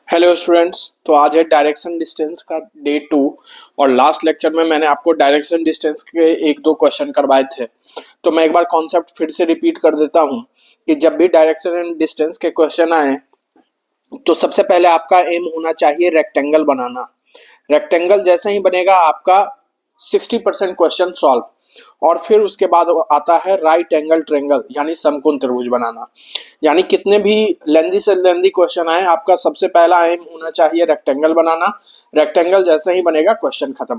Hello students. तो आज है डायरेक्शन डिस्टेंस का डे 2 और लास्ट लेक्चर में मैंने आपको डायरेक्शन डिस्टेंस के एक दो क्वेश्चन करवाए थे। तो मैं एक बार कॉन्सेप्ट फिर से रिपीट कर देता हूं कि जब भी डायरेक्शन एंड डिस्टेंस के क्वेश्चन आए तो सबसे पहले आपका एम होना चाहिए रेक्टेंगल बनाना। रेक्टेंगल जैसे ही बनेगा आपका 60% क्वेश्चन सॉल्व। और फिर उसके बाद आता है राइट एंगल ट्रायंगल यानी समकोण त्रिभुज बनाना। यानी कितने भी लेंदी से लेंदी क्वेश्चन आए आपका सबसे पहला एम होना चाहिए रेक्टेंगल बनाना। रेक्टेंगल जैसे ही बनेगा क्वेश्चन खत्म।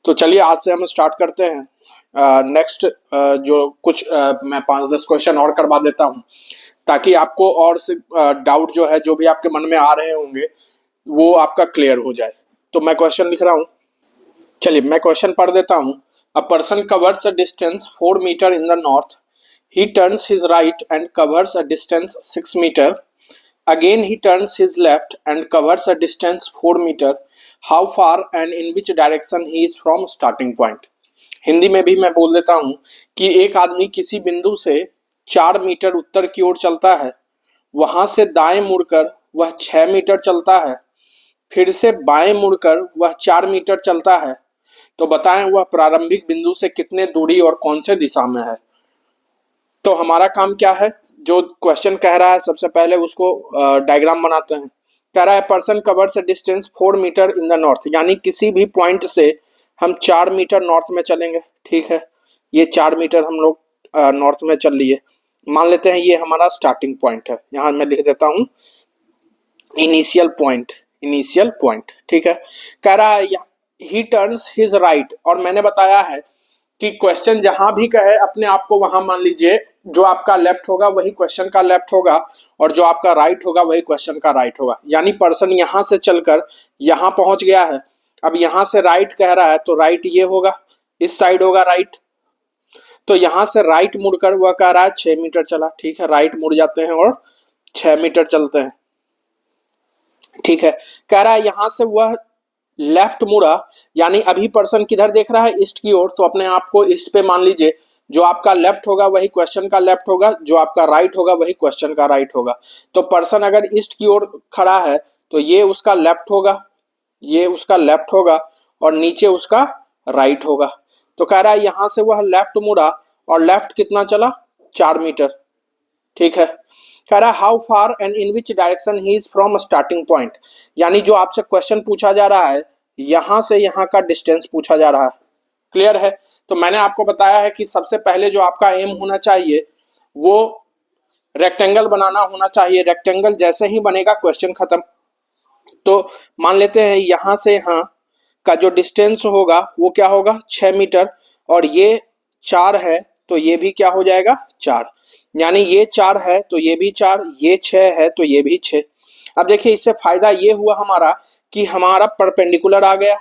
तो चलिए आज से हम स्टार्ट करते हैं। नेक्स्ट जो कुछ मैं 5-10 क्वेश्चन और करवा देता हूँ ताकि आपको और से डाउट जो है जो भी आपके मन में आ रहे होंगे वो आपका क्लियर हो जाए। तो मैं क्वेश्चन लिख रहा हूँ। चलिए मैं क्वेश्चन पढ़ देता हूँ। A person covers a distance 4 metre in the north. He turns his right and covers a distance 6 meter. Again he turns his left and covers a distance 4 meter. How far and in which direction he is from starting point? Hindi में भी मैं बोल देता हूँ कि एक आदमी किसी बिंदु से 4 मीटर उत्तर की ओर चलता है, वहां से दाएं मुड़कर वह 6 मीटर चलता है, फिर से बाएं मुड़कर वह 4 मीटर चलता है। तो बताएं वह प्रारंभिक बिंदु से कितने दूरी और कौन से दिशा में है। तो हमारा काम क्या है, जो क्वेश्चन कह रहा है सबसे पहले उसको डायग्राम बनाते हैं। कह रहा है person covers a distance 4 metre in the north, यानी किसी भी पॉइंट से हम 4 मीटर नॉर्थ में चलेंगे। ठीक है, ये 4 मीटर हम लोग नॉर्थ में चल लिए। मान लेते हैं ये हमारा स्टार्टिंग पॉइंट है। यहाँ मैं लिख देता हूँ इनिशियल पॉइंट। इनिशियल पॉइंट ठीक है। कह रहा है ही टर्न्स हिज राइट, और मैंने बताया है कि क्वेश्चन जहां भी कहे अपने आप को वहां मान लीजिए जो आपका लेफ्ट होगा वही क्वेश्चन का लेफ्ट होगा और जो आपका राइट होगा वही क्वेश्चन का राइट होगा। यानी पर्सन यहां से चलकर यहां पहुंच गया है, अब यहां से राइट कह रहा है तो राइट ये होगा, इस साइड होगा राइट। तो यहां से राइट मुड़कर वह कह रहा है 6 मीटर चला। ठीक है, राइट मुड़ जाते हैं और 6 मीटर चलते हैं। ठीक है, कह रहा है यहां से वह लेफ्ट मुड़ा, यानी अभी पर्सन किधर देख रहा है, ईस्ट की ओर। तो अपने आप को ईस्ट पे मान लीजिए, जो आपका लेफ्ट होगा वही क्वेश्चन का लेफ्ट होगा, जो आपका राइट होगा वही क्वेश्चन का राइट होगा। तो पर्सन अगर ईस्ट की ओर खड़ा है तो ये उसका लेफ्ट होगा, ये उसका लेफ्ट होगा और नीचे उसका राइट होगा। तो कह रहा है यहां से वह लेफ्ट मुड़ा और लेफ्ट कितना चला, 4 मीटर। ठीक है, कह रहा है how far and in which direction he is from starting point, यानी जो आपसे क्वेश्चन पूछा जा रहा है यहां से यहां का डिस्टेंस पूछा जा रहा है। क्लियर है। तो मैंने आपको बताया है कि सबसे पहले जो आपका एम होना चाहिए वो रेक्टेंगल बनाना होना चाहिए। रेक्टेंगल जैसे ही बनेगा क्वेश्चन खत्म। तो मान लेते हैं यहां से यहां का जो डिस्टेंस होगा वो क्या होगा, 6 मीटर, और ये 4 है तो ये भी क्या हो जाएगा, 4। यानी ये 4 है तो ये भी 4, ये 6 है तो ये भी 6। अब देखिए इससे फायदा ये हुआ हमारा कि हमारा परपेंडिकुलर आ गया,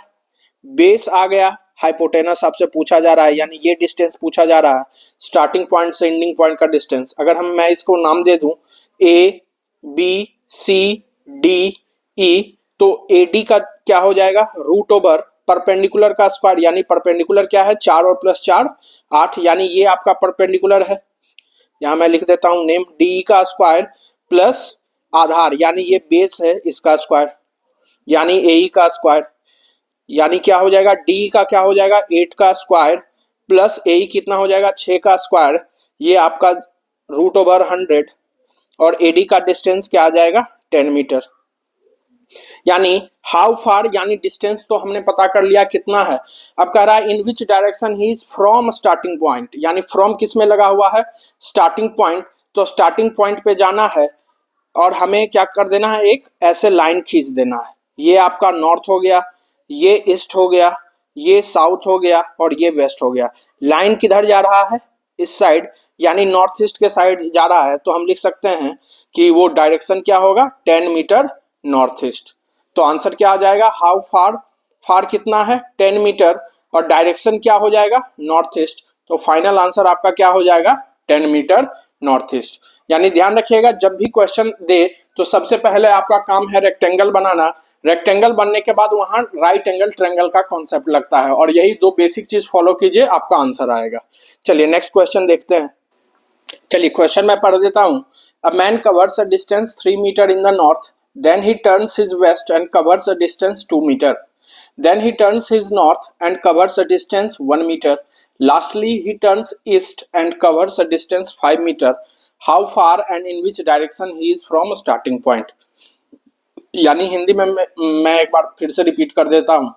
बेस आ गया, हाइपोटेनस आपसे पूछा जा रहा है, यानी ये डिस्टेंस पूछा जा रहा है स्टार्टिंग पॉइंट से एंडिंग पॉइंट का डिस्टेंस। अगर मैं इसको नाम दे दूं A B C D E, तो ए डी का क्या हो जाएगा, रूट ओवर परपेंडिकुलर का स्क्वायर, यानी परपेंडिकुलर क्या है, 4 और प्लस 4 8, यानी ये आपका परपेंडिकुलर है। यहां मैं लिख देता हूं नेम, डी का स्क्वायर प्लस आधार यानी ये बेस है इसका स्क्वायर, यानी ए का स्क्वायर, यानी क्या हो जाएगा, डी का क्या हो जाएगा 8 का स्क्वायर प्लस ए कितना हो जाएगा 6 का स्क्वायर, ये आपका रूट ओवर 100, और एडी का डिस्टेंस क्या आ जाएगा 10 मीटर। यानी हाउ फार यानी डिस्टेंस तो हमने पता कर लिया कितना है। अब कह रहा है in which direction he is from starting point, यानी फ्रॉम किस में लगा हुआ है, स्टार्टिंग पॉइंट। तो स्टार्टिंग पॉइंट पे जाना है और हमें क्या कर देना है, एक ऐसे लाइन खींच देना है। ये आपका नॉर्थ हो गया, ये ईस्ट हो गया, ये साउथ हो गया और ये वेस्ट हो गया। लाइन किधर जा रहा है, इस साइड, यानी नॉर्थ ईस्ट के साइड जा रहा है। तो हम लिख सकते हैं कि वो डायरेक्शन क्या होगा, 10 मीटर नॉर्थ ईस्ट। तो आंसर क्या आ जाएगा, हाउ फार, फार कितना है 10 मीटर और डायरेक्शन क्या हो जाएगा नॉर्थ ईस्ट। तो फाइनल आंसर आपका क्या हो जाएगा 10 मीटर नॉर्थ ईस्ट। यानी ध्यान रखिएगा जब भी क्वेश्चन दे तो सबसे पहले आपका काम है रेक्टेंगल बनाना। रेक्टेंगल बनने के बाद वहां राइट एंगल ट्रायंगल का कॉन्सेप्ट लगता है, और यही दो बेसिक चीज फॉलो कीजिए आपका आंसर आएगा। चलिए नेक्स्ट क्वेश्चन देखते हैं। चलिए क्वेश्चन मैं पढ़ देता हूं। A man covers a distance 3 metre in the north Then he turns his west and covers a distance 2 meter. Then he turns his north and covers a distance 1 meter. Lastly, he turns east and covers a distance 5 meter. How far and in which direction he is from starting point? यानी हिंदी में मैं एक बार फिर से repeat कर देता हूं।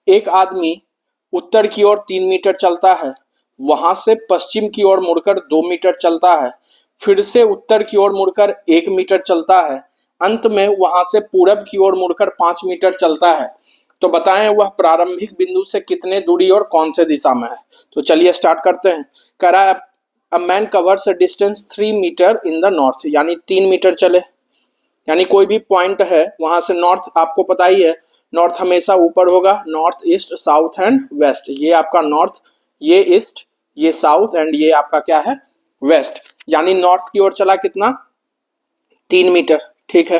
एक आदमी उत्तर की ओर 3 मीटर चलता है, वहां से पश्चिम की ओर मुड़कर 2 मीटर चलता है, फिर से उत्तर की ओर मुड़कर 1 मीटर चलता है, अंत में वहां से पूरब की ओर मुड़कर 5 मीटर चलता है। तो बताएं वह प्रारंभिक बिंदु से कितने दूरी और कौन से दिशा में है। तो चलिए स्टार्ट करते हैं। कह रहा है a man covers a distance 3 metre in the north, यानी 3 मीटर चले, यानी कोई भी पॉइंट है वहां से नॉर्थ, आपको पता ही है नॉर्थ हमेशा ऊपर होगा, north east south and west. ये आपका नॉर्थ, ये ईस्ट, ये साउथ एंड ये आपका क्या है, वेस्ट। यानी नॉर्थ की ओर चला कितना, 3 मीटर। ठीक है।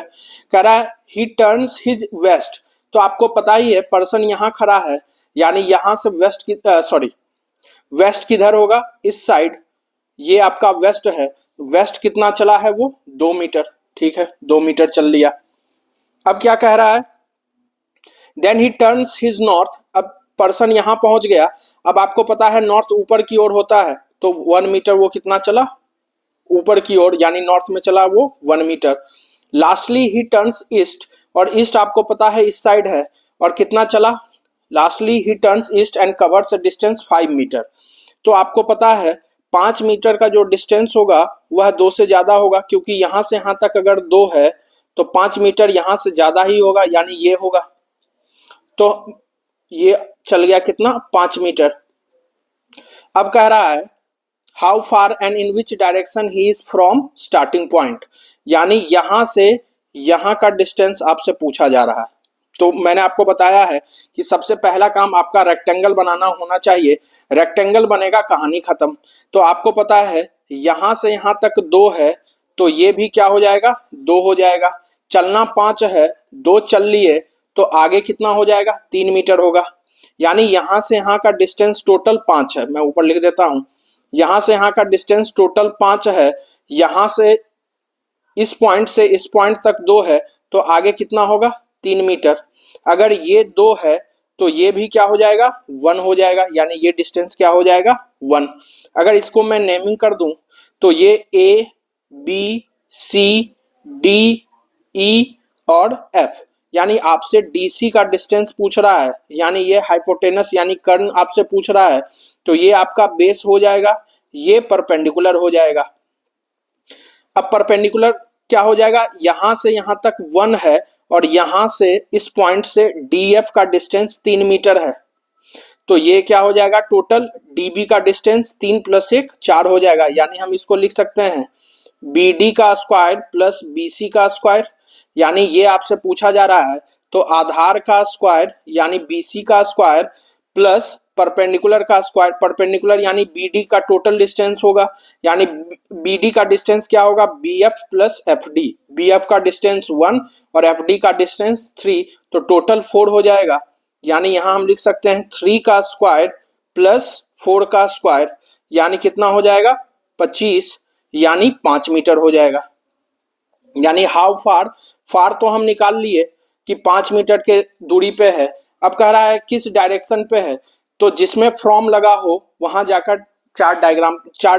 कह रहा है ही टर्न्स हिज वेस्ट, तो आपको पता ही है पर्सन यहां खड़ा है, यानी यहां से वेस्ट की वेस्ट किधर होगा, इस साइड, ये आपका वेस्ट है। वेस्ट कितना चला है वो, 2 मीटर। ठीक है, 2 मीटर चल लिया। अब क्या कह रहा है, then he turns his north, अब पर्सन यहां पहुंच गया। अब आपको पता है नॉर्थ ऊपर की ओर होता है, तो 1 मीटर वो कितना चला, ऊपर की ओर, यानी नॉर्थ में चला वो 1 metre. Lastly he turns east, और ईस्ट आपको पता है इस साइड है, और कितना चला, lastly he turns east and covers a distance 5 metre. तो आपको पता है 5 मीटर का जो डिस्टेंस होगा वह 2 से ज्यादा होगा, क्योंकि यहां से यहां तक अगर 2 है तो 5 मीटर यहां से ज्यादा ही होगा, यानी ये होगा। तो ये चल गया कितना, 5 मीटर। अब कह रहा है how far and in which direction he is from starting point, यानी यहां से यहां का डिस्टेंस आपसे पूछा जा रहा है। तो मैंने आपको बताया है कि सबसे पहला काम आपका रेक्टेंगल बनाना होना चाहिए। रेक्टेंगल बनेगा कहानी खत्म। तो आपको पता है यहां से यहां तक 2 है, तो ये भी क्या हो जाएगा, 2 हो जाएगा। चलना 5 है, 2 चल लिए, तो आगे कितना हो जाएगा, 3 मीटर होगा। यानी यहां से यहां का डिस्टेंस टोटल 5 है। मैं ऊपर लिख देता हूं, यहां से यहां का डिस्टेंस टोटल 5 है। यहां से इस पॉइंट से इस पॉइंट तक 2 है, तो आगे कितना होगा, 3 मीटर। अगर ये 2 है तो ये भी क्या हो जाएगा, 1 हो जाएगा, यानी ये डिस्टेंस क्या हो जाएगा, 1। अगर इसको मैं नेमिंग कर दूं तो ये A B C D E और एफ, यानी आपसे डीसी का डिस्टेंस पूछ रहा है, यानी ये हाइपोटेनस यानी कर्ण आपसे पूछ रहा है। तो ये आपका बेस हो जाएगा, ये परपेंडिकुलर हो जाएगा। अब परपेंडिकुलर क्या हो जाएगा, यहां से यहां तक 1 है, और यहां से इस पॉइंट से डीएफ का डिस्टेंस 3 मीटर है। तो ये क्या हो जाएगा, टोटल डीबी का डिस्टेंस 3 + 1 4 हो जाएगा। यानी हम इसको लिख सकते हैं बीडी का स्क्वायर प्लस बीसी का स्क्वायर, यानी ये आपसे पूछा जा रहा है, तो आधार का स्क्वायर यानी बीसी का स्क्वायर प्लस परपेंडिकुलर का स्क्वायर, परपेंडिकुलर यानी बीडी का टोटल डिस्टेंस होगा, यानी बीडी का डिस्टेंस क्या होगा, बीएफ प्लस एफडी। बीएफ का डिस्टेंस 1 और एफडी का डिस्टेंस 3, तो टोटल 4 हो जाएगा। यानी यहां हम लिख सकते हैं 3 का स्क्वायर प्लस 4 का स्क्वायर, यानी कितना हो जाएगा, 25, यानी 5 मीटर हो जाएगा। यानी हाउ फार, फार तो हम निकाल लिए कि 5 मीटर के दूरी पे है। अब कह रहा है किस डायरेक्शन पे है, तो जिसमें फ्रॉम लगा हो वहां जाकर चार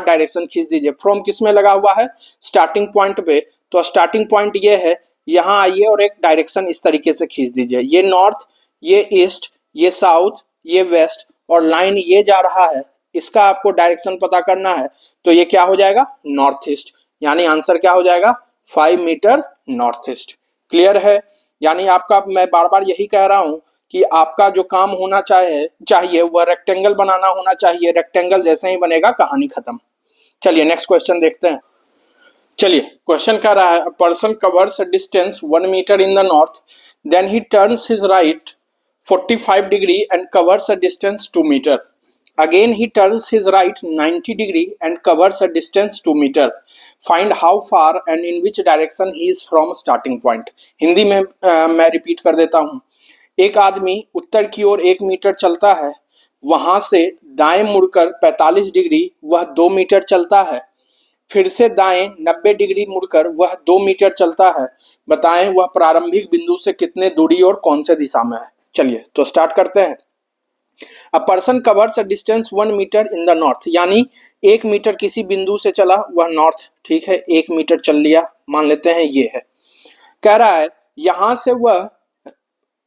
डायरेक्शन खींच दीजिए। फ्रॉम किस में लगा हुआ है, स्टार्टिंग पॉइंट पे, तो स्टार्टिंग पॉइंट ये है, यहां आइए और एक डायरेक्शन इस तरीके से खींच दीजिए। ये नॉर्थ, ये ईस्ट, ये साउथ, ये वेस्ट, और लाइन ये जा रहा है, इसका आपको डायरेक्शन पता करना है। तो ये क्या हो जाएगा, नॉर्थ ईस्ट, यानी आंसर क्या हो जाएगा, 5 मीटर नॉर्थ ईस्ट। क्लियर है। यानी आपका, मैं बार बार यही कह रहा हूं कि आपका जो काम होना चाहिए वह रेक्टेंगल बनाना होना चाहिए। रेक्टेंगल जैसे ही बनेगा कहानी खत्म। चलिए नेक्स्ट क्वेश्चन देखते हैं। चलिए क्वेश्चन कह रहा है person covers a distance 1 metre in the north, then he turns his right 45 degree and covers a distance 2 metre. Again he turns his right 90 degree and covers a distance 2 meter. Find how far and in which direction he is from starting point. Hindi में मैं repeat कर देता हूँ। एक आदमी उत्तर की ओर 1 metre चलता है, वहां से दाएं मुड़कर 45 डिग्री वह 2 मीटर चलता है, फिर से दाएं 90 डिग्री मुड़कर वह 2 मीटर चलता है, बताएं वह प्रारंभिक बिंदु से कितने दूरी और कौन से दिशा में है। चलिए तो स्टार्ट करते हैं। A person covers a distance 1 metre in the north, यानी 1 मीटर किसी बिंदु से चला वह नॉर्थ, ठीक है 1 मीटर चल लिया, मान लेते हैं ये है। कह रहा है यहां से वह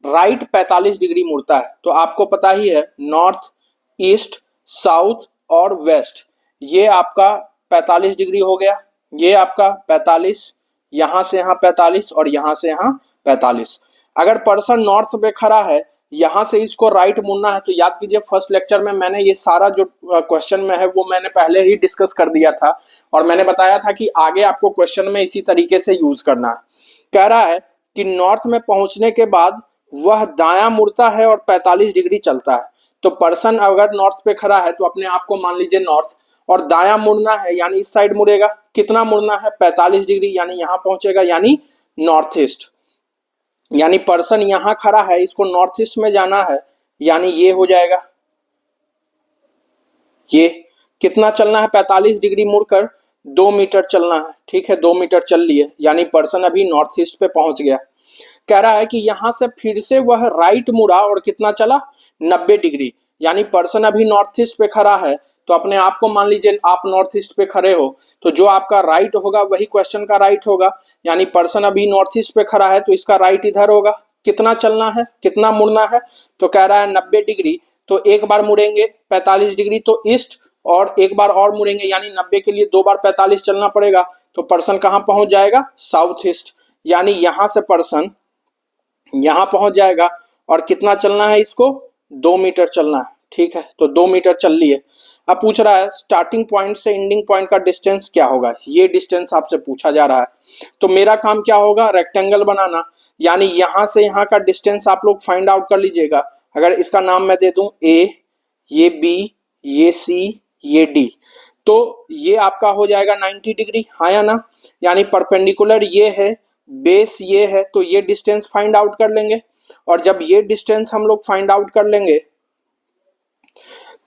राइट 45 डिग्री मुड़ता है, तो आपको पता ही है नॉर्थ, ईस्ट, साउथ और वेस्ट, ये आपका 45 डिग्री हो गया, ये आपका 45, यहां से यहां 45 और यहां से यहां 45। अगर पर्सन नॉर्थ पे खड़ा है, यहां से इसको राइट मुड़ना है, तो याद कीजिए फर्स्ट लेक्चर में मैंने ये सारा जो क्वेश्चन में है वो मैंने पहले ही डिस्कस कर दिया था और मैंने बताया था कि आगे आपको क्वेश्चन में इसी तरीके से यूज करना है। कह रहा है कि नॉर्थ में पहुंचने के बाद वह दायां मुड़ता है और 45 डिग्री चलता है। तो पर्सन अगर नॉर्थ पे खड़ा है तो अपने आप को मान लीजिए नॉर्थ, और दायां मुड़ना है यानी इस साइड मुड़ेगा, कितना मुड़ना है 45 डिग्री, यानी यहां पहुंचेगा यानी नॉर्थ ईस्ट। यानी पर्सन यहां खड़ा है, इसको नॉर्थ ईस्ट में जाना है, यानी ये हो जाएगा, ये कितना चलना है 45 डिग्री मुड़कर 2 मीटर चलना है, ठीक है 2 मीटर चल लिए, यानी पर्सन अभी नॉर्थ ईस्ट पे पहुंच गया। कह रहा है कि यहां से फिर से वह राइट मुड़ा और कितना चला 90 डिग्री, यानी पर्सन अभी नॉर्थ ईस्ट पे खड़ा है, तो अपने आप को मान लीजिए आप नॉर्थ ईस्ट पे खड़े हो, तो जो आपका राइट होगा वही क्वेश्चन का राइट होगा, यानी पर्सन अभी नॉर्थ ईस्ट पे खड़ा है तो इसका राइट इधर होगा। कितना चलना है, कितना मुड़ना है, तो कह रहा है 90 डिग्री, तो एक बार मुड़ेंगे 45 डिग्री तो ईस्ट, और एक बार और मुड़ेंगे यानी 90 के लिए 2 बार 45 चलना पड़ेगा, तो पर्सन कहां पहुंच जाएगा साउथ ईस्ट, यानी यहां से पर्सन यहां पहुंच जाएगा। और कितना चलना है इसको 2 मीटर चलना है, ठीक है तो 2 मीटर चल लिए। अब पूछ रहा है स्टार्टिंग पॉइंट से एंडिंग पॉइंट का डिस्टेंस क्या होगा, ये डिस्टेंस आपसे पूछा जा रहा है। तो मेरा काम क्या होगा, रेक्टेंगल बनाना, यानी यहां से यहां का डिस्टेंस आप लोग फाइंड आउट कर लीजिएगा। अगर इसका नाम मैं दे दूं ए, ये बी, ये सी, ये डी, तो ये आपका हो जाएगा 90 डिग्री, हाँ या ना, यानी परपेंडिकुलर ये है, बेस ये है, तो ये डिस्टेंस फाइंड आउट कर लेंगे। और जब ये डिस्टेंस हम लोग फाइंड आउट कर लेंगे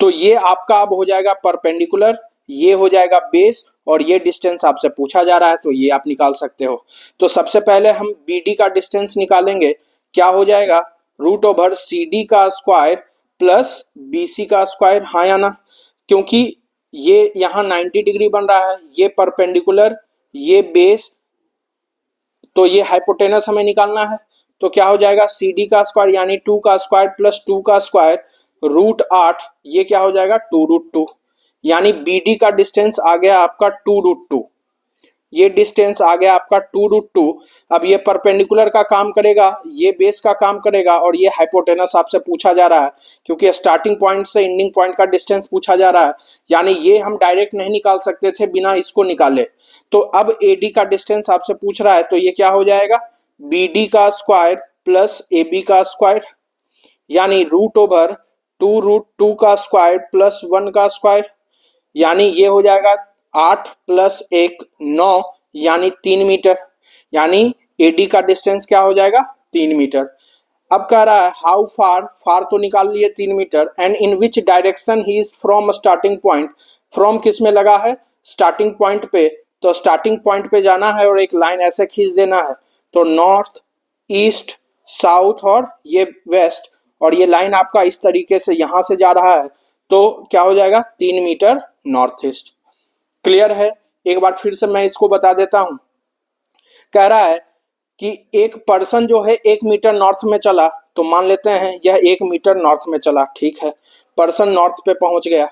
तो ये आपका अब हो जाएगा परपेंडिकुलर, ये हो जाएगा बेस, और ये डिस्टेंस आपसे पूछा जा रहा है तो ये आप निकाल सकते हो। तो सबसे पहले हम बी डी का डिस्टेंस निकालेंगे, क्या हो जाएगा रूट ओवर सी डी का स्क्वायर प्लस बी सी का स्क्वायर, हाँ या ना, क्योंकि ये यहाँ 90 डिग्री बन रहा है, ये परपेंडिकुलर, ये बेस, तो ये हाइपोटेनस हमें निकालना है। तो क्या हो जाएगा सी डी का स्क्वायर यानी 2 का स्क्वायर प्लस 2 का स्क्वायर रूट 8, ये क्या हो जाएगा 2√2, यानी बी डी का डिस्टेंस आ गया आपका 2√2, ये डिस्टेंस आ गया आपका 2√2। अब ये परपेंडिकुलर का काम करेगा, ये बेस का काम करेगा, और ये हाइपोटेनस आपसे पूछा जा रहा है, क्योंकि स्टार्टिंग पॉइंट से एंडिंग पॉइंट का डिस्टेंस पूछा जा रहा है, यानी ये हम डायरेक्ट नहीं निकाल सकते थे बिना इसको निकाले। तो अब ए डी का डिस्टेंस आपसे पूछ रहा है, तो ये क्या हो जाएगा बी डी का स्क्वायर प्लस ए बी का स्क्वायर, यानी रूट ओवर 2√2 का स्क्वायर प्लस 1 का स्क्वायर, यानी ये हो जाएगा 8 प्लस 1 9, यानी 3 मीटर, यानी एडी का डिस्टेंस क्या हो जाएगा 3 मीटर। अब कह रहा है हाउ फार, फार तो निकाल लिए 3 metre, and in which direction he is from starting point, from किस में लगा है स्टार्टिंग पॉइंट पे, तो स्टार्टिंग पॉइंट पे जाना है और एक लाइन ऐसे खींच देना है, तो नॉर्थ, ईस्ट, साउथ और ये वेस्ट, और ये लाइन आपका इस तरीके से यहां से जा रहा है, तो क्या हो जाएगा 3 मीटर नॉर्थ ईस्ट। क्लियर है, एक बार फिर से मैं इसको बता देता हूं। कह रहा है कि एक पर्सन जो है 1 मीटर नॉर्थ में चला, तो मान लेते हैं यह 1 मीटर नॉर्थ में चला, ठीक है पर्सन नॉर्थ पे पहुंच गया।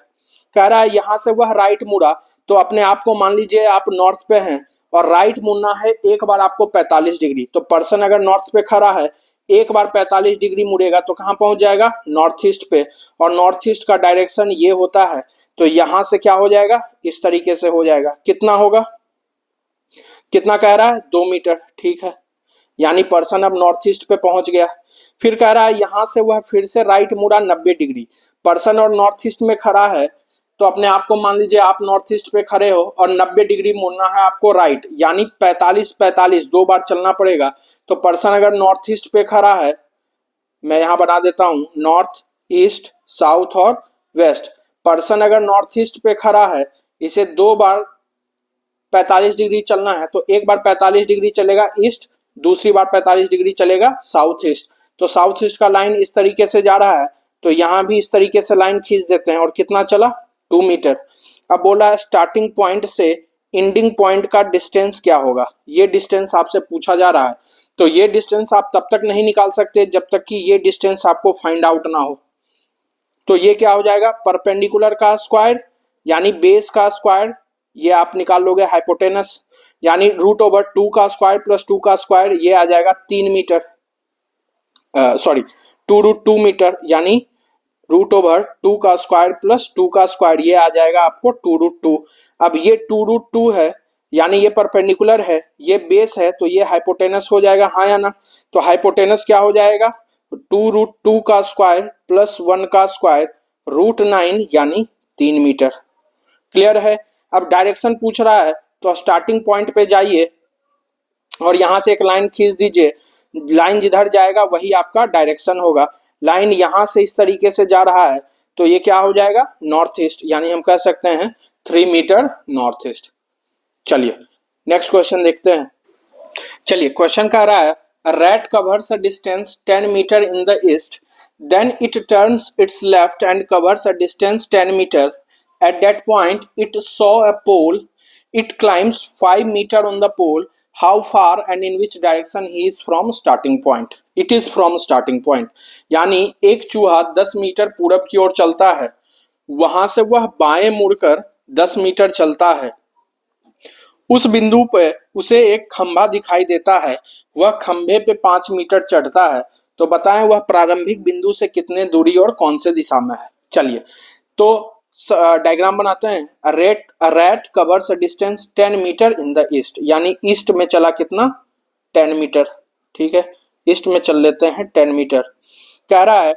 कह रहा है यहां से वह राइट मुड़ा, तो अपने आप को मान लीजिए आप नॉर्थ पे हैं और राइट मुड़ना है एक बार आपको 45 डिग्री, तो पर्सन अगर नॉर्थ पे खड़ा है एक बार 45 डिग्री मुड़ेगा तो कहां पहुंच जाएगा नॉर्थ ईस्ट पे, और नॉर्थ ईस्ट का डायरेक्शन ये होता है, तो यहां से क्या हो जाएगा इस तरीके से हो जाएगा, कितना होगा, कितना कह रहा है 2 मीटर, ठीक है, यानी पर्सन अब नॉर्थ ईस्ट पे पहुंच गया। फिर कह रहा है यहां से वह फिर से राइट मुड़ा 90 डिग्री, पर्सन और नॉर्थ ईस्ट में खड़ा है, तो अपने आप को मान लीजिए आप नॉर्थ ईस्ट पे खड़े हो और 90 डिग्री मुड़ना है आपको राइट, यानी 45 45 2 बार चलना पड़ेगा। तो पर्सन अगर नॉर्थ ईस्ट पे खड़ा है, मैं यहां बना देता हूं नॉर्थ, ईस्ट, साउथ और वेस्ट, पर्सन अगर नॉर्थ ईस्ट पे खड़ा है इसे 2 बार 45 डिग्री चलना है तो एक बार 45 डिग्री चलेगा ईस्ट, दूसरी बार 45 डिग्री चलेगा साउथ ईस्ट। तो साउथ ईस्ट का लाइन इस तरीके से जा रहा है, तो यहां भी इस तरीके से लाइन खींच देते हैं और कितना चला 2 मीटर। अब बोला है स्टार्टिंग पॉइंट से एंडिंग पॉइंट का डिस्टेंस क्या होगा, ये डिस्टेंस आपसे पूछा जा रहा है। तो ये डिस्टेंस आप तब तक नहीं निकाल सकते जब तक कि ये डिस्टेंस आपको फाइंड आउट ना हो। तो ये क्या हो जाएगा, परपेंडिकुलर का स्क्वायर यानी बेस का स्क्वायर, ये आप निकाल लोगे हाइपोटेनस, यानी √2 का स्क्वायर प्लस 2 का स्क्वायर, ये आ जाएगा 3 मीटर, सॉरी 2√2 मीटर, यानी √2 का स्क्वायर प्लस 2 का स्क्वायर, ये आ जाएगा आपको 2√2। अब ये 2√2 है यानी ये परपेंडिकुलर है, ये बेस है, तो ये हाइपोटेनस हो जाएगा, हाँ या ना। तो हाइपोटेनस क्या हो जाएगा, 2√2 का स्क्वायर प्लस 1 का स्क्वायर √9 यानी 3 मीटर। क्लियर है। अब डायरेक्शन पूछ रहा है तो स्टार्टिंग पॉइंट पे जाइए और यहां से एक लाइन खींच दीजिए, लाइन जिधर जाएगा वही आपका डायरेक्शन होगा। लाइन यहां से इस तरीके से जा रहा है तो ये क्या हो जाएगा, नॉर्थ ईस्ट, यानी हम कह सकते हैं 3 मीटर नॉर्थ ईस्ट। चलिए नेक्स्ट क्वेश्चन देखते हैं। चलिए क्वेश्चन कह रहा है a rat covers a distance 10 meter in the east, then it turns its left and covers a distance 10 meter. At that point it saw a pole, it climbs 5 meter on the pole. How far and in which direction he is from starting point? It is from starting point, यानी एक चूहा 10 metre पूरब की ओर चलता है, वहां से वह बाएं मुड़कर 10 मीटर चलता है। उस बिंदु पे उसे एक खंभा दिखाई देता है, वह खंभे पे 5 मीटर चढ़ता है। तो बताएं वह प्रारंभिक बिंदु से कितने दूरी और कौन से दिशा में है। चलिए तो डायग्राम बनाते हैं। A rat covers a distance 10 metre in the east, यानी ईस्ट में चला कितना 10 मीटर, ठीक है, ईस्ट में चल लेते हैं 10 मीटर। कह रहा है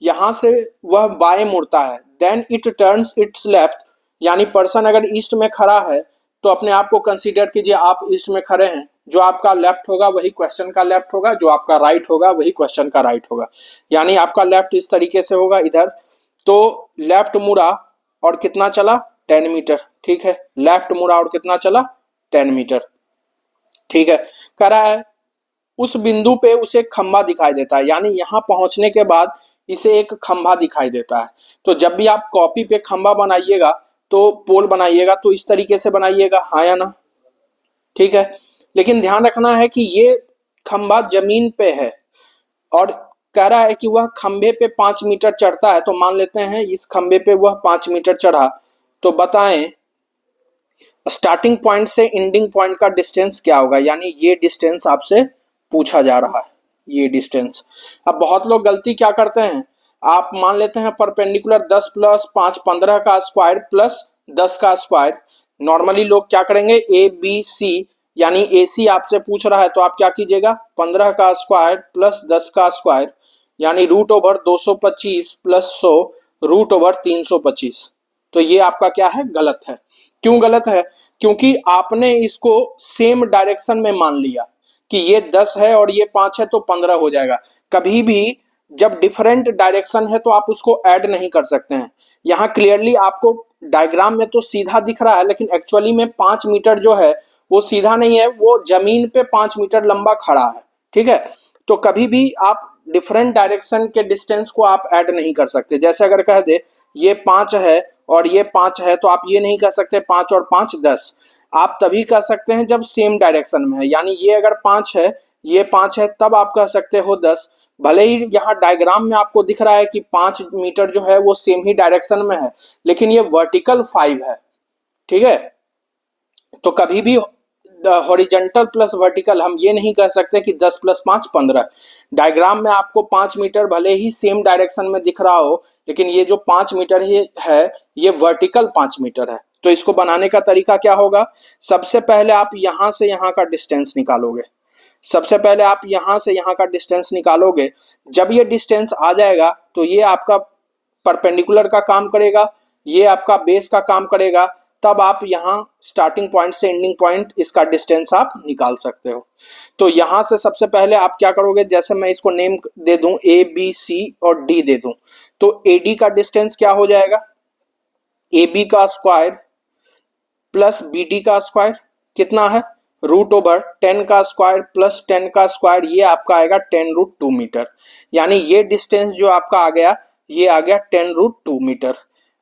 यहां से वह बाएं मुड़ता है, then it turns its left, यानी पर्सन अगर ईस्ट में खड़ा है तो अपने आप को कंसीडर कीजिए आप ईस्ट में खड़े हैं, जो आपका लेफ्ट होगा वही क्वेश्चन का लेफ्ट होगा, जो आपका राइट होगा वही क्वेश्चन का राइट होगा। यानी आपका लेफ्ट इस तरीके से होगा इधर, तो लेफ्ट मुड़ा और कितना चला 10 मीटर, ठीक है, लेफ्ट मुड़ा और कितना चला 10 मीटर, ठीक है। कह रहा है उस बिंदु पे उसे खंभा दिखाई देता है, यानी यहां पहुंचने के बाद इसे एक खंभा दिखाई देता है। तो जब भी आप कॉपी पे खंभा बनाइएगा तो पोल बनाइएगा तो इस तरीके से बनाइएगा, हाँ या ना, ठीक है। लेकिन ध्यान रखना है कि ये खंभा जमीन पे है और कह रहा है कि वह खंभे पे 5 मीटर चढ़ता है। तो मान लेते हैं इस खंभे पे वह 5 मीटर चढ़ा, तो बताएं स्टार्टिंग पॉइंट से एंडिंग पॉइंट का डिस्टेंस क्या होगा, यानी ये डिस्टेंस आपसे पूछा जा रहा है, ये डिस्टेंस। अब बहुत लोग गलती क्या करते हैं, आप मान लेते हैं परपेंडिकुलर 10 प्लस 5 15 का स्क्वायर प्लस 10 का स्क्वायर। नॉर्मली लोग क्या करेंगे ए बी सी, यानी ए सी आपसे पूछ रहा है तो आप क्या कीजिएगा 15 का स्क्वायर प्लस 10 का स्क्वायर, यानी √225 प्लस 100 √325। तो ये आपका क्या है, गलत है। क्यों गलत है, क्योंकि आपने इसको सेम डायरेक्शन में मान लिया कि ये 10 है और ये 5 है तो 15 हो जाएगा। कभी भी जब डिफरेंट डायरेक्शन है तो आप उसको ऐड नहीं कर सकते हैं। यहाँ क्लियरली आपको डायग्राम में तो सीधा दिख रहा है, लेकिन एक्चुअली में 5 मीटर जो है वो सीधा नहीं है, वो जमीन पे 5 मीटर लंबा खड़ा है, ठीक है। तो कभी भी आप डिफरेंट डायरेक्शन के डिस्टेंस को आप ऐड नहीं कर सकते। जैसे अगर कह दे ये 5 है और ये 5 है तो आप ये नहीं कह सकते 5 और 5 10। आप तभी कह सकते हैं जब सेम डायरेक्शन में है, यानी ये अगर 5 है ये 5 है तब आप कह सकते हो 10। भले ही यहाँ डायग्राम में आपको दिख रहा है कि 5 मीटर जो है वो सेम ही डायरेक्शन में है, लेकिन ये वर्टिकल 5 है, ठीक है। तो कभी भी हॉरिजेंटल प्लस वर्टिकल हम ये नहीं कह सकते कि 10 प्लस 5 15। डायग्राम में आपको 5 मीटर भले ही सेम डायरेक्शन में दिख रहा हो, लेकिन ये जो 5 मीटर है ये वर्टिकल 5 मीटर है। तो इसको बनाने का तरीका क्या होगा, सबसे पहले आप यहां से यहां का डिस्टेंस निकालोगे, सबसे पहले आप यहां से यहां का डिस्टेंस निकालोगे। जब ये डिस्टेंस आ जाएगा तो ये आपका परपेंडिकुलर का काम करेगा, ये आपका बेस का काम करेगा, तब आप यहां स्टार्टिंग पॉइंट से एंडिंग पॉइंट इसका डिस्टेंस आप निकाल सकते हो। तो यहां से सबसे पहले आप क्या करोगे, जैसे मैं इसको नेम दे दूं ए बी सी और डी दे दूं, तो ए डी का डिस्टेंस क्या हो जाएगा, ए बी का स्क्वायर प्लस बी डी का स्क्वायर कितना है, √10 का स्क्वायर प्लस 10 का स्क्वायर, ये आपका आएगा 10√2 मीटर। यानी ये डिस्टेंस जो आपका आ गया, ये आ गया 10√2 मीटर।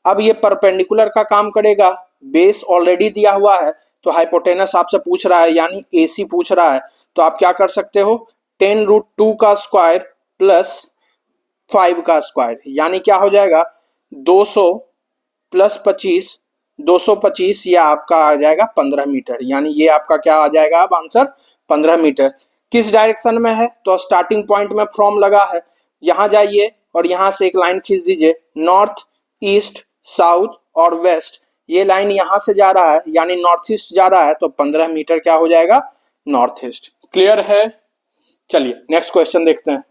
अब ये परपेंडिकुलर का काम करेगा, बेस ऑलरेडी दिया हुआ है, तो हाइपोटेनस आपसे पूछ रहा है यानी एसी पूछ रहा है, तो आप क्या कर सकते हो, 10√2 का स्क्वायर प्लस 5 का स्क्वायर, यानी क्या हो जाएगा 200 प्लस 25, 225, ये आपका आ जाएगा 15 मीटर। यानी ये आपका क्या आ जाएगा अब आंसर 15 मीटर। किस डायरेक्शन में है, तो स्टार्टिंग पॉइंट में फ्रॉम लगा है, यहां जाइए और यहां से एक लाइन खींच दीजिए, नॉर्थ ईस्ट साउथ और वेस्ट, ये लाइन यहां से जा रहा है यानी नॉर्थ ईस्ट जा रहा है, तो 15 मीटर क्या हो जाएगा, नॉर्थ ईस्ट। क्लियर है। चलिए नेक्स्ट क्वेश्चन देखते हैं।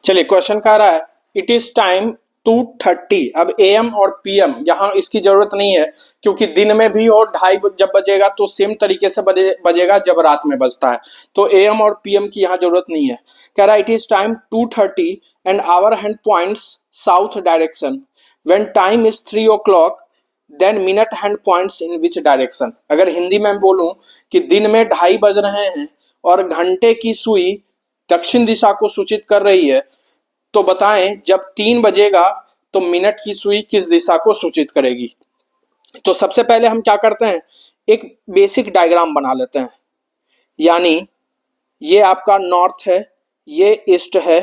चलिए क्वेश्चन कह रहा है इट इज टाइम 2:30। अब एएम और पीएम यहाँ इसकी जरूरत नहीं है, क्योंकि दिन में भी और 2:30 जब बजेगा तो सेम तरीके से बजेगा जब रात में बजता है, तो एएम और पीएम की यहाँ जरूरत नहीं है। कह रहा है it is time 2:30 and hour hand points south direction, when time is 3 o'clock then minute hand points in which direction. अगर हिंदी में बोलूं कि दिन में 2:30 बज रहे हैं और घंटे की सुई दक्षिण दिशा को सूचित कर रही है, तो बताएं जब 3 बजेगा तो मिनट की सुई किस दिशा को सूचित करेगी। तो सबसे पहले हम क्या करते हैं, एक बेसिक डायग्राम बना लेते हैं। यानी ये आपका नॉर्थ है, ये ईस्ट है,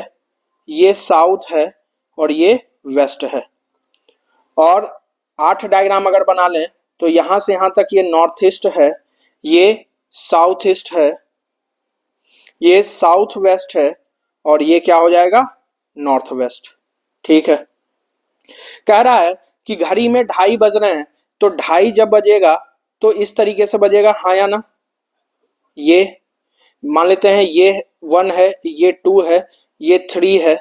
ये साउथ है और ये वेस्ट है। और 8 डायग्राम अगर बना लें तो यहां से यहां तक ये नॉर्थ ईस्ट है, ये साउथ ईस्ट है, ये साउथ वेस्ट है और ये क्या हो जाएगा, नॉर्थ वेस्ट। ठीक है। कह रहा है कि घड़ी में 2:30 बज रहे हैं, तो 2:30 जब बजेगा तो इस तरीके से बजेगा, हाँ या ना। ये मान लेते हैं ये 1 है, ये 2 है, ये 3 है,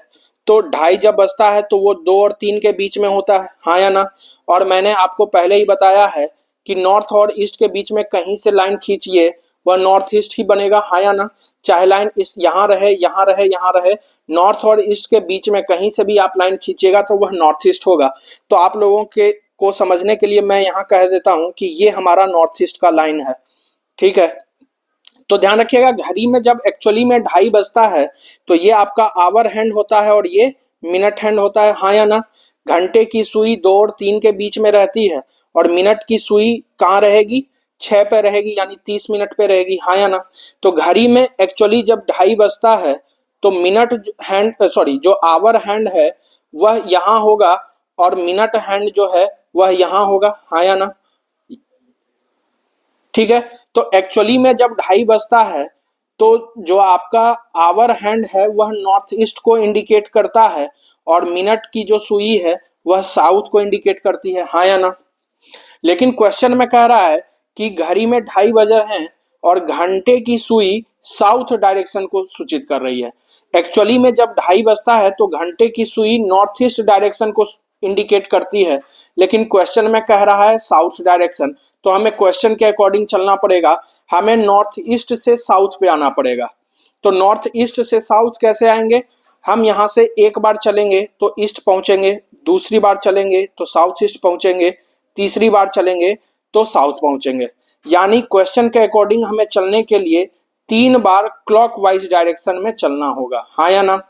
तो 2:30 जब बजता है तो वो 2 और 3 के बीच में होता है, हाँ या ना। और मैंने आपको पहले ही बताया है कि नॉर्थ और ईस्ट के बीच में कहीं से लाइन खींचिए वह नॉर्थ ईस्ट ही बनेगा, हाँ या ना। चाहे लाइन इस यहाँ रहे, यहाँ रहे, यहाँ रहे, नॉर्थ और ईस्ट के बीच में कहीं से भी आप लाइन खींचिएगा तो वह नॉर्थ ईस्ट होगा। तो आप लोगों के को समझने के लिए मैं यहाँ कह देता हूँ कि ये हमारा नॉर्थ ईस्ट का लाइन है। ठीक है। तो ध्यान रखिएगा घड़ी में जब एक्चुअली में 2:30 बजता है तो ये आपका आवर हैंड होता है और ये मिनट हैंड होता है, हाँ या ना। घंटे की सुई 2 और 3 के बीच में रहती है और मिनट की सुई कहाँ रहेगी, 6 पे रहेगी, यानी 30 मिनट पे रहेगी, हाँ या ना। तो घड़ी में एक्चुअली जब 2:30 बजता है तो मिनट हैंड जो आवर हैंड है वह यहाँ होगा और मिनट हैंड जो है वह यहाँ होगा, हाँ या ना। ठीक है। तो एक्चुअली में जब 2:30 बजता है तो जो आपका आवर हैंड है वह नॉर्थ ईस्ट को इंडिकेट करता है और मिनट की जो सुई है वह साउथ को इंडिकेट करती है, हाँ या ना। लेकिन क्वेश्चन में कह रहा है कि घड़ी में 2:30 बज रहे हैं और घंटे की सुई साउथ डायरेक्शन को सूचित कर रही है। एक्चुअली में जब 2:30 बजता है तो घंटे की सुई नॉर्थ ईस्ट डायरेक्शन को इंडिकेट करती है, लेकिन क्वेश्चन में कह रहा है साउथ डायरेक्शन, तो हमें क्वेश्चन के अकॉर्डिंग चलना पड़ेगा, हमें नॉर्थ ईस्ट से साउथ पे आना पड़ेगा। तो नॉर्थ ईस्ट से साउथ कैसे आएंगे, हम यहाँ से एक बार चलेंगे तो ईस्ट पहुंचेंगे, दूसरी बार चलेंगे तो साउथ ईस्ट पहुंचेंगे, तीसरी बार चलेंगे तो साउथ पहुंचेंगे। यानी क्वेश्चन के अकॉर्डिंग हमें चलने के लिए 3 बार क्लॉकवाइज डायरेक्शन में चलना होगा, हाँ या ना।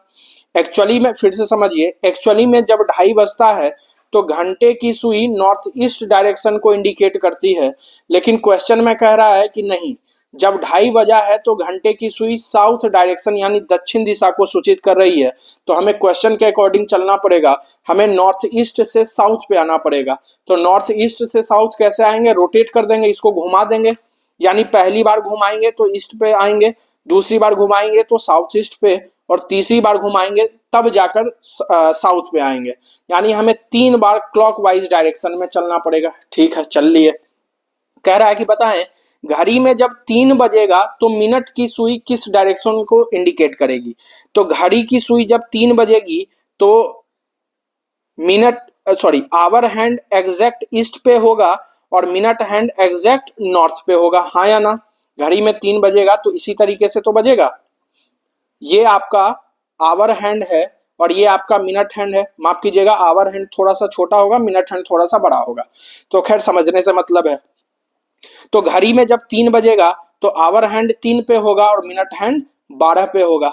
एक्चुअली में फिर से समझिए, एक्चुअली में जब 2:30 बजता है तो घंटे की सुई नॉर्थ ईस्ट डायरेक्शन को इंडिकेट करती है, लेकिन क्वेश्चन में कह रहा है कि नहीं, जब 2:30 बजा है तो घंटे की सुई साउथ डायरेक्शन यानी दक्षिण दिशा को सूचित कर रही है। तो हमें क्वेश्चन के अकॉर्डिंग चलना पड़ेगा, हमें नॉर्थ ईस्ट से साउथ पे आना पड़ेगा। तो नॉर्थ ईस्ट से साउथ कैसे आएंगे, रोटेट कर देंगे, इसको घुमा देंगे, यानी पहली बार घुमाएंगे तो ईस्ट पे आएंगे, दूसरी बार घुमाएंगे तो साउथ ईस्ट पे और तीसरी बार घुमाएंगे तब जाकर साउथ पे आएंगे। यानी हमें 3 बार क्लॉकवाइज डायरेक्शन में चलना पड़ेगा। ठीक है, चल लिए। कह रहा है कि बताएं घड़ी में जब 3 बजेगा तो मिनट की सुई किस डायरेक्शन को इंडिकेट करेगी। तो घड़ी की सुई जब 3 बजेगी तो आवर हैंड एग्जैक्ट ईस्ट पे होगा और मिनट हैंड एग्जैक्ट नॉर्थ पे होगा, हाँ या ना। घड़ी में 3 बजेगा तो इसी तरीके से तो बजेगा। ये आपका आवर हैंड है और ये आपका मिनट हैंड है। माफ कीजिएगा, आवर हैंड थोड़ा सा छोटा होगा, मिनट हैंड थोड़ा सा बड़ा होगा, तो खैर समझने से मतलब है। तो घड़ी में जब 3 बजेगा तो आवर हैंड 3 पे होगा और मिनट हैंड 12 पे होगा।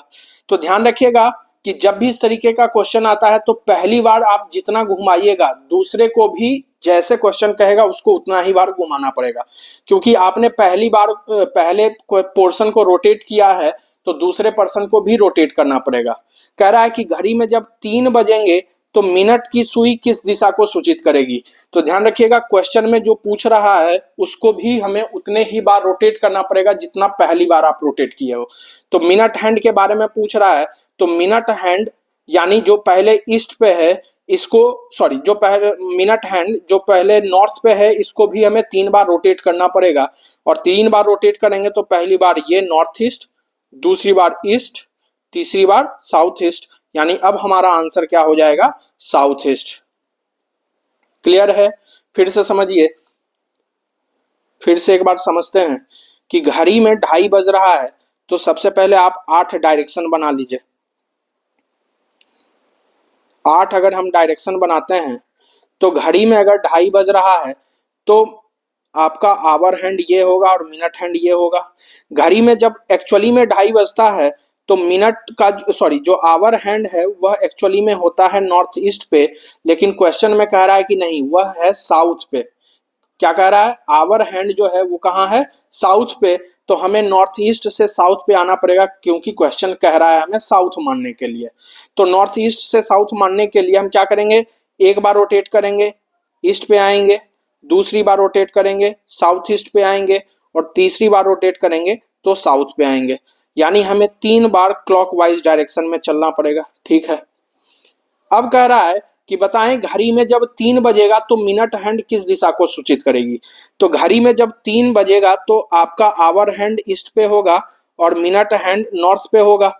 तो ध्यान रखिएगा कि जब भी इस तरीके का क्वेश्चन आता है तो पहली बार आप जितना घुमाइएगा दूसरे को भी जैसे क्वेश्चन कहेगा उसको उतना ही बार घुमाना पड़ेगा, क्योंकि आपने पहली बार पहले पोर्शन को रोटेट किया है तो दूसरे पर्सन को भी रोटेट करना पड़ेगा। कह रहा है कि घड़ी में जब 3 बजेंगे तो मिनट की सुई किस दिशा को सूचित करेगी। तो ध्यान रखिएगा क्वेश्चन में जो पूछ रहा है उसको भी हमें उतने ही बार रोटेट करना पड़ेगा जितना पहली बार आप रोटेट किए हो। तो मिनट हैंड के बारे में पूछ रहा है तो मिनट हैंड यानी जो पहले ईस्ट पे है इसको, सॉरी, जो पहले मिनट हैंड जो पहले नॉर्थ पे है इसको भी हमें 3 बार रोटेट करना पड़ेगा। और 3 बार रोटेट करेंगे तो पहली बार ये नॉर्थ ईस्ट, दूसरी बार ईस्ट, तीसरी बार साउथ ईस्ट, यानी अब हमारा आंसर क्या हो जाएगा, साउथ ईस्ट। क्लियर है? फिर से समझिए, फिर से एक बार समझते हैं कि घड़ी में 2:30 बज रहा है तो सबसे पहले आप 8 डायरेक्शन बना लीजिए। 8 अगर हम डायरेक्शन बनाते हैं तो घड़ी में अगर 2:30 बज रहा है तो आपका आवर हैंड ये होगा और मिनट हैंड ये होगा। घड़ी में जब एक्चुअली में 2:30 बजता है तो मिनट का, सॉरी, जो आवर हैंड है वह एक्चुअली में होता है नॉर्थ ईस्ट पे, लेकिन क्वेश्चन में कह रहा है कि नहीं, वह है साउथ पे। क्या कह रहा है, आवर हैंड जो है वो कहाँ है, साउथ पे। तो हमें नॉर्थ ईस्ट से साउथ पे आना पड़ेगा क्योंकि क्वेश्चन कह रहा है हमें साउथ मानने के लिए। तो नॉर्थ ईस्ट से साउथ मानने के लिए हम क्या करेंगे, एक बार रोटेट करेंगे ईस्ट पे आएंगे, दूसरी बार रोटेट करेंगे साउथ ईस्ट पे आएंगे, और तीसरी बार रोटेट करेंगे तो साउथ पे आएंगे। यानी हमें 3 बार क्लॉकवाइज डायरेक्शन में चलना पड़ेगा। ठीक है, अब कह रहा है कि बताएं घड़ी में जब 3 बजेगा तो मिनट हैंड किस दिशा को सूचित करेगी। तो घड़ी में जब 3 बजेगा तो आपका आवर हैंड ईस्ट पे होगा और मिनट हैंड नॉर्थ पे होगा।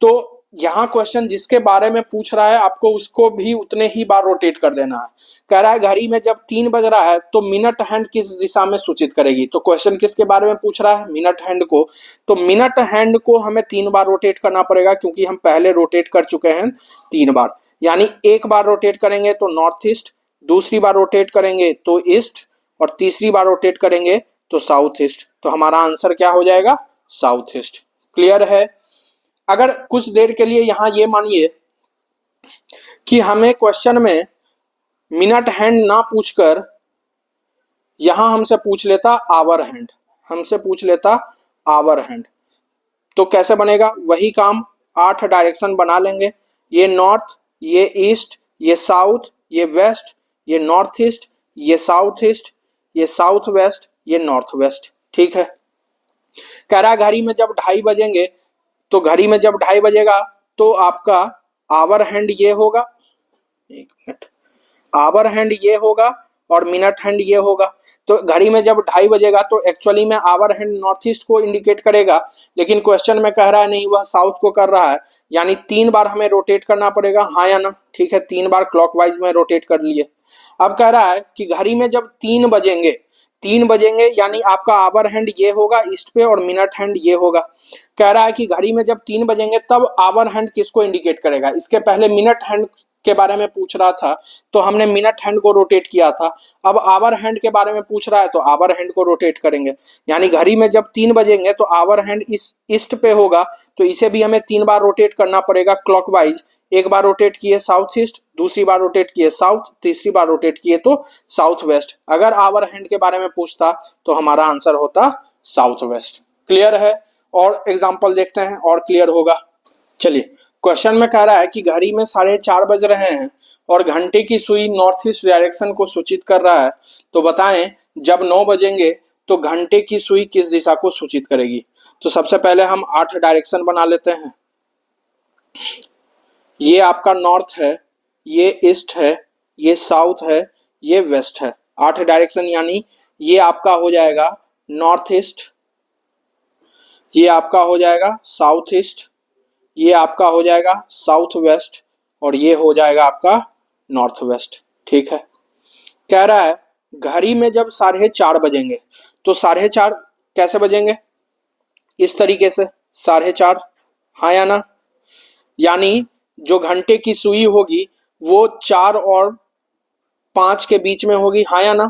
तो यहाँ क्वेश्चन जिसके बारे में पूछ रहा है आपको उसको भी उतने ही बार रोटेट कर देना है। कह रहा है घड़ी में जब 3 बज रहा है तो मिनट हैंड किस दिशा में सूचित करेगी। तो क्वेश्चन किसके बारे में पूछ रहा है, मिनट हैंड को। तो मिनट हैंड को हमें 3 बार रोटेट करना पड़ेगा क्योंकि हम पहले रोटेट कर चुके हैं 3 बार। यानी एक बार रोटेट करेंगे तो नॉर्थ ईस्ट, दूसरी बार रोटेट करेंगे तो ईस्ट, और तीसरी बार रोटेट करेंगे तो साउथ ईस्ट। तो हमारा आंसर क्या हो जाएगा, साउथ ईस्ट। क्लियर है? अगर कुछ देर के लिए यहां ये मानिए कि हमें क्वेश्चन में मिनट हैंड ना पूछकर यहां हमसे पूछ लेता आवर हैंड, हमसे पूछ लेता आवर हैंड, तो कैसे बनेगा, वही काम 8 डायरेक्शन बना लेंगे। ये नॉर्थ, ये ईस्ट, ये साउथ, ये वेस्ट, ये नॉर्थ ईस्ट, ये साउथ ईस्ट, ये साउथ वेस्ट, ये नॉर्थ वेस्ट। ठीक है, कह रहा है घड़ी में जब 2:30 बजेंगे तो घड़ी में जब 2:30 बजेगा तो आपका आवर हैंड ये होगा, एक मिनट, आवर हैंड ये होगा और मिनट हैंड ये होगा। तो घड़ी में जब 2:30 बजेगा तो एक्चुअली में आवर हैंड नॉर्थ ईस्ट को इंडिकेट करेगा, लेकिन क्वेश्चन में कह रहा है नहीं, वह साउथ को कर रहा है। यानी 3 बार हमें रोटेट करना पड़ेगा, हाँ या ना। ठीक है, 3 बार क्लॉकवाइज में रोटेट कर लिए। अब कह रहा है कि घड़ी में जब 3 बजेंगे यानी आपका आवर हैंड ये होगा ईस्ट पे और मिनट हैंड ये होगा। कह रहा है कि घड़ी में जब 3 बजेंगे तब आवर हैंड किसको इंडिकेट करेगा। इसके पहले मिनट हैंड के बारे में पूछ रहा था तो हमने मिनट हैंड को रोटेट किया था। अब आवर हैंड के बारे में पूछ रहा है तो आवर हैंड को रोटेट करेंगे। यानी घड़ी में जब 3 बजेंगे तो आवर हैंड इस ईस्ट पे होगा, तो इसे भी हमें 3 बार रोटेट करना पड़ेगा क्लॉकवाइज। एक बार रोटेट किए साउथ ईस्ट, दूसरी बार रोटेट किए साउथ, तीसरी बार रोटेट किए तो साउथ वेस्ट। अगर आवर हैंड के बारे में पूछता तो हमारा आंसर होता साउथ वेस्ट। क्लियर है? और एग्जांपल देखते हैं और क्लियर होगा। चलिए, क्वेश्चन में कह रहा है कि घड़ी में 4:30 बज रहे हैं और घंटे की सुई नॉर्थ ईस्ट डायरेक्शन को सूचित कर रहा है। तो बताएं जब 9 बजेंगे तो घंटे की सुई किस दिशा को सूचित करेगी। तो सबसे पहले हम 8 डायरेक्शन बना लेते हैं। ये आपका नॉर्थ है, ये ईस्ट है, ये साउथ है, ये वेस्ट है। 8 डायरेक्शन यानी ये आपका हो जाएगा नॉर्थ ईस्ट, ये आपका हो जाएगा साउथ ईस्ट, ये आपका हो जाएगा साउथ वेस्ट, और ये हो जाएगा आपका नॉर्थ वेस्ट। ठीक है, कह रहा है घड़ी में जब 4:30 बजेंगे तो 4:30 कैसे बजेंगे, इस तरीके से 4:30, हाँ या ना। यानी जो घंटे की सुई होगी वो 4 और 5 के बीच में होगी, हाँ या ना।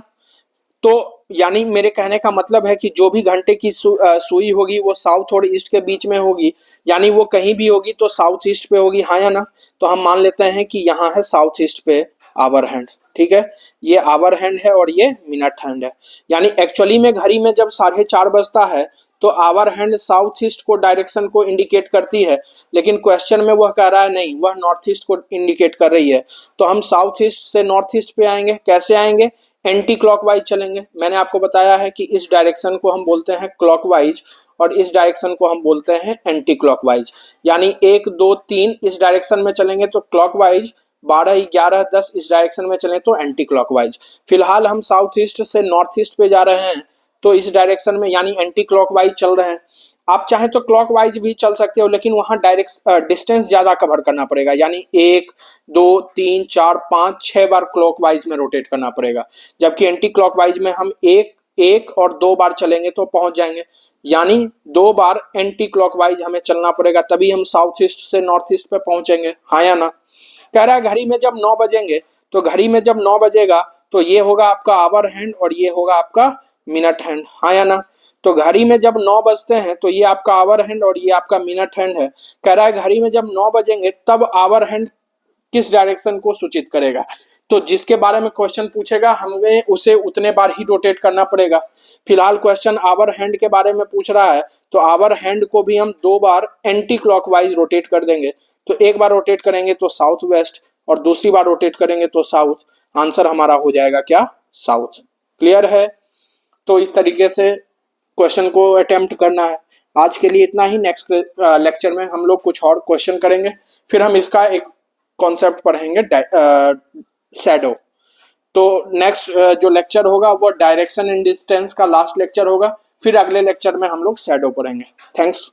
तो यानी मेरे कहने का मतलब है कि जो भी घंटे की सुई होगी वो साउथ और ईस्ट के बीच में होगी, यानी वो कहीं भी होगी तो साउथ ईस्ट पे होगी, हाँ या ना। तो हम मान लेते हैं कि यहाँ है साउथ ईस्ट पे आवर हैंड, ठीक है। ये आवर हैंड है और ये मिनट हैंड है। यानी एक्चुअली में घड़ी में जब 4:30 बजता है तो आवर हैंड साउथ ईस्ट को डायरेक्शन को इंडिकेट करती है, लेकिन क्वेश्चन में वह कह रहा है नहीं, वह नॉर्थ ईस्ट को इंडिकेट कर रही है। तो हम साउथ ईस्ट से नॉर्थ ईस्ट पे आएंगे, कैसे आएंगे? एंटी क्लॉकवाइज चलेंगे। मैंने आपको बताया है कि इस डायरेक्शन को हम बोलते हैं क्लॉकवाइज और इस डायरेक्शन को हम बोलते हैं एंटी क्लॉकवाइज। यानी 1 2 3 इस डायरेक्शन में चलेंगे तो क्लॉकवाइज, 12 11 10 इस डायरेक्शन में चलें तो एंटी क्लॉकवाइज। फिलहाल हम साउथ ईस्ट से नॉर्थ ईस्ट पे जा रहे हैं तो इस डायरेक्शन में यानी एंटी क्लॉकवाइज चल रहे हैं। आप चाहें तो क्लॉकवाइज भी चल सकते हो, लेकिन वहां डायरेक्ट डिस्टेंस ज्यादा कवर करना पड़ेगा, यानी 1 2 3 4 5 6 बार क्लॉकवाइज में रोटेट करना पड़ेगा। जबकि एंटी क्लॉकवाइज में हम एक और 2 बार चलेंगे तो पहुंच जाएंगे, यानी 2 बार एंटी क्लॉकवाइज हमें चलना पड़ेगा, तभी हम साउथ ईस्ट से नॉर्थ ईस्ट पे पहुंचेंगे, हाँ या ना। कह रहा है घड़ी में जब 9 बजेंगे, तो घड़ी में जब 9 बजेगा तो ये होगा आपका आवर हैंड और ये होगा आपका मिनट हैंड, हाँ या ना। तो घड़ी में जब 9 बजते हैं तो ये आपका आवर हैंड और ये आपका मिनट हैंड है। कह रहा है घड़ी में जब 9 बजेंगे तब आवर हैंड किस डायरेक्शन को सूचित करेगा। तो जिसके बारे में क्वेश्चन पूछेगा हमें उसे उतने बार ही रोटेट करना पड़ेगा। फिलहाल क्वेश्चन आवर हैंड के बारे में पूछ रहा है, तो आवर हैंड को भी हम 2 बार एंटी क्लॉकवाइज रोटेट कर देंगे। तो एक बार रोटेट करेंगे तो साउथ वेस्ट और दूसरी बार रोटेट करेंगे तो साउथ। आंसर हमारा हो जाएगा क्या? साउथ। क्लियर है? तो इस तरीके से क्वेश्चन को अटेम्प्ट करना है। आज के लिए इतना ही। नेक्स्ट लेक्चर में हम लोग कुछ और क्वेश्चन करेंगे, फिर हम इसका एक कॉन्सेप्ट पढ़ेंगे, शैडो। तो नेक्स्ट जो लेक्चर होगा वो डायरेक्शन एंड डिस्टेंस का लास्ट लेक्चर होगा, फिर अगले लेक्चर में हम लोग शैडो पढ़ेंगे। थैंक्स।